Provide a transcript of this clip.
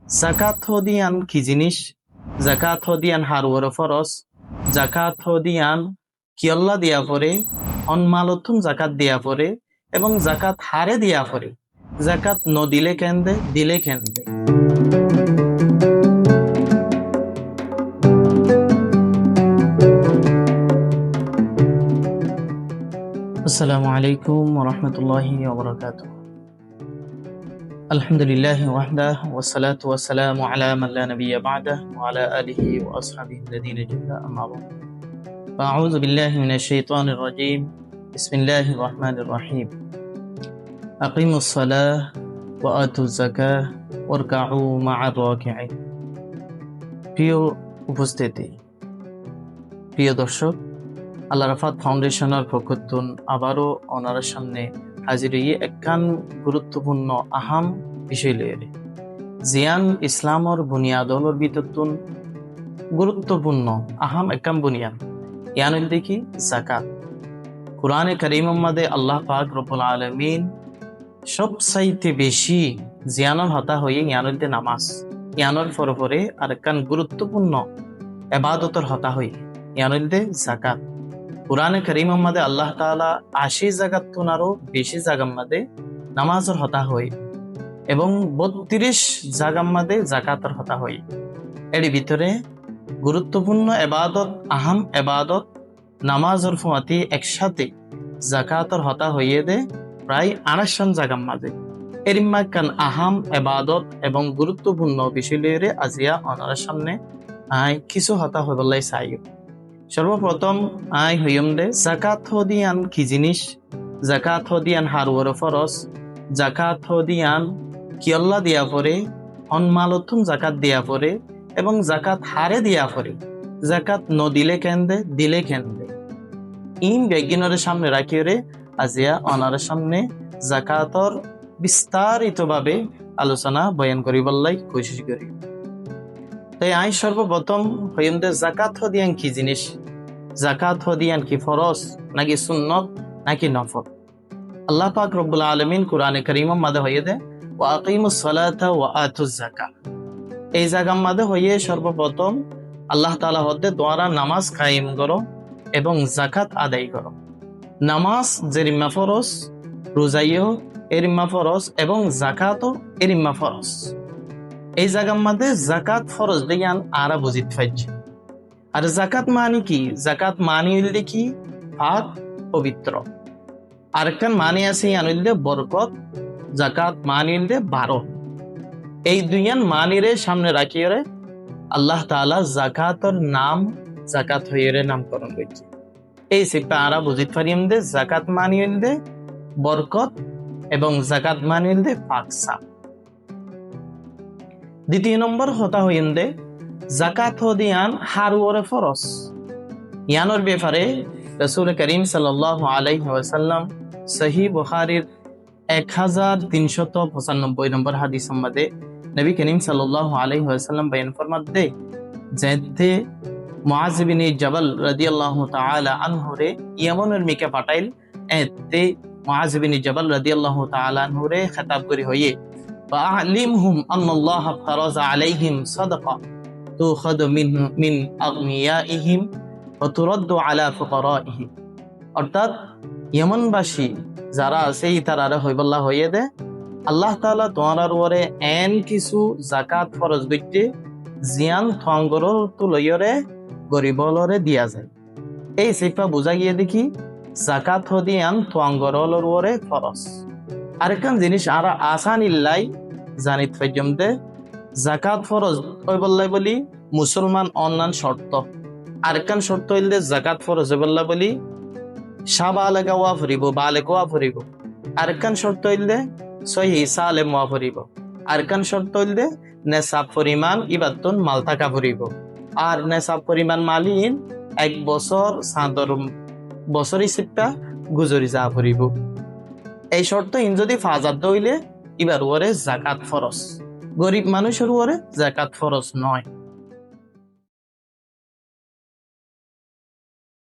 জাকাত হদিয়ান কি জিনিস? জাকাত হদিয়ান হারুয়ার ফরস। জাকাত হদিয়ান কিয়ল্লা দিয়া পরে, অনমালতুম জাকাত দিয়া পরে এবং জাকাত হারে দিয়া পরে। জাকাত ন দিলে কেন্দে, দিলে কেন্দে। আসসালামু আলাইকুম ওয়া রাহমাতুল্লাহি ওয়া বারাকাতুহু। আলহামদুলিল্লাহি ওয়াহদাহু ওয়াসসালাতু ওয়াসসালামু আলা মান লা নাবিয়্যা বা'দাহু ওয়া আলা আলিহি ওয়া আসহাবিহি আল্লাযীনা জাহাদু আম্মা বা'দ। আউযু বিল্লাহি মিনাশ শাইতানির রাজীম। বিসমিল্লাহির রহমানির রহিম। আকিমুস সালাহ ওয়া আতুজ যাকাহ ওয়ারকাউ মা'আর রাকিঈন। প্রিয় উপস্থিতি, প্রিয় দর্শক, আল্লাহ রাফাত ফাউন্ডেশনের পক্ষতুন আবারও ওনার সামনে হাজির হয়ে একখান গুরুত্বপূর্ণ আহাম বিষয় লয়ে জিয়ান ইসলামর বুনিয়াদর ভিতরতুন গুরুত্বপূর্ণ আহাম একখান বুনিয়াদ ইয়ানুল দেখি যাকাত। কুরআনে কারীম মাদে আল্লাহ পাক রব্বুল আলামিন সবচাইতে বেশি জিয়ানর হতা হয়ে ইয়ানুল দে নামাজ, ইয়ানুল পরে আর একখান গুরুত্বপূর্ণ ইবাদতর হতা হয়ে ইয়ানুল দে যাকাত। কুরআনে কারীম মাদে আল্লাহ তাআলা ৮০ জায়গাত তুন আরো বেশি জায়গার মাদে নামাজের হতা হয় এবং ৩২ জায়গার মাদে যাকাতের হতা হয়। এর ভিতরে গুরুত্বপূর্ণ ইবাদত, আহাম ইবাদত নামাজের ফুয়াতি একসাথে যাকাতের হতা হইয়ে দে প্রায় ২৮ জায়গার মাঝে। এর মাকান আহাম ইবাদত এবং গুরুত্বপূর্ণ বিষয় লইরে আজিয়া ওনার সামনে কিছু হতা হইবলাই চাই। সর্বপ্রথম হইম দে যাকাত হদিয়ান কি জিনিস? জাকাত হদিয়ান হারুয়ার ফরস। জাকাত হদিয়ান কিয়ল্লা দিয়া পরে, অনমালতুম জাকাত দিয়া পরে এবং জাকাত হারে দিয়া পরে। জাকাত ন দিলে কেন্দে, দিলে কেন্দে। ইন বেগিনরের সামনে রাখিয়ে আজিয়া ওনার সামনে জাকাতর বিস্তারিতভাবে আলোচনা বয়ান করিবল্লাই কোশিশ করি। তাই সর্বপ্রথম হইম দে জাকাত হদিয়ান কি জিনিস? জাকাত হদিয়ান কি ফরজ নাকি সুন্নত নাকি নফল? আল্লাহ পাক রব্বুল আলামিন কুরআনে কারীম মাদে হইয়ে দে ওয়া আকিমুস সালাতা ওয়া আতুজ যাকাত। এই জায়গার মাদে হইয়ে সর্বপ্রথম আল্লাহ তাআলা হতে দ্বারা নামাজ কায়েম করো এবং যাকাত আদায় করো। নামাজ যেরিম্মা ফরজ, রোজাইও এরিম্মা ফরজ এবং যাকাতও এরিম্মা ফরজ। এই জায়গার মাদে যাকাত ফরজ দেয়ান আরা বুঝিত পাইছে। আর যাকাত মানে কি? যাকাত মানে হইলে কি? পাক পবিত্র। আরেকটা মানে আছে আনইলে বরকত। যাকাত মানে হইলে বারো। এই দুইয়ান মানিরে সামনে রাখিয়ে আল্লাহ তাআলা যাকাতর নাম যাকাত হইয়ে নামকরণ করেছে। এই সিপা আরা বুঝিত পারিম দে যাকাত মানে হইলে বরকত এবং যাকাত মানে হইলে পাক সাফ। দ্বিতীয় নম্বর হতা হইন দে যাকাত হদিয়ান হারুয়ারে ফরজ। ইয়ানোর ব্যাপারে রাসূল করিম সাল্লাল্লাহু আলাইহি ওয়াসাল্লাম সহিহ বুখারীর 1395 নম্বর হাদিস মধ্যে নবী করিম সাল্লাল্লাহু আলাইহি ওয়াসাল্লাম বয়ান ফরমাত দে যেতে মুআয বিন জাবাল রাদিয়াল্লাহু তাআলা আনহু রে ইয়ামানের মিকে পাঠাইল। এতে মুআয বিন জাবাল রাদিয়াল্লাহু তাআলা আনহু রে খেতাব করি হইয়ে ফাআলিমহুম আন্নাল্লাহ ফারাযা আলাইহিম সাদাকা তুখাযু মিন আগনিয়াইহিম ওয়া তুরাদ্দু আলা ফুকারাইহিম। অর্থাৎ ইয়েমনবাসী যারা আছে তারা হইবল্লাহ হইয়ে দে আল্লাহ তাআলা তোমার উপরে এন কিছু যাকাত ফরজ করতে জিয়ান থঙ্গর তুলয়রে গরিবলরে দিয়া যায়। এই সিফা বুঝা গিয়ে দেখি যাকাত হদিয়ান থঙ্গরলর উপরে ফরজ। আরেকখান জিনিস আরা আসান ইল্লাই জানিত পাইজম দে যাকাত ফরজ হইবল্লাই বলি মুসলমান অন্যান্য শর্ত। আরেকখান শর্ত হইলে যাকাত ফরজ হইবল্লা বলি সাবালেগা ওয়া ফুরিব, বালেক ওয়া ফুরিব। আরেকখান শর্ত হইলে সহি সালেম ওয়া ফুরিব। আরেকখান শর্ত হইলে নেশাব পরিমাণ ইবাদতুন মাল থাকা ফুরিব। আর নেশাব পরিমাণ মালিন 1 বছর সাদর বছরই সিপটা গুজরি যা ফুরিব। এই শর্ত ইন যদি ফাজাদ হইলে এবার ওরে যাকাত ফরজ। গরিব মানুষের ওরে যাকাত ফরজ নয়।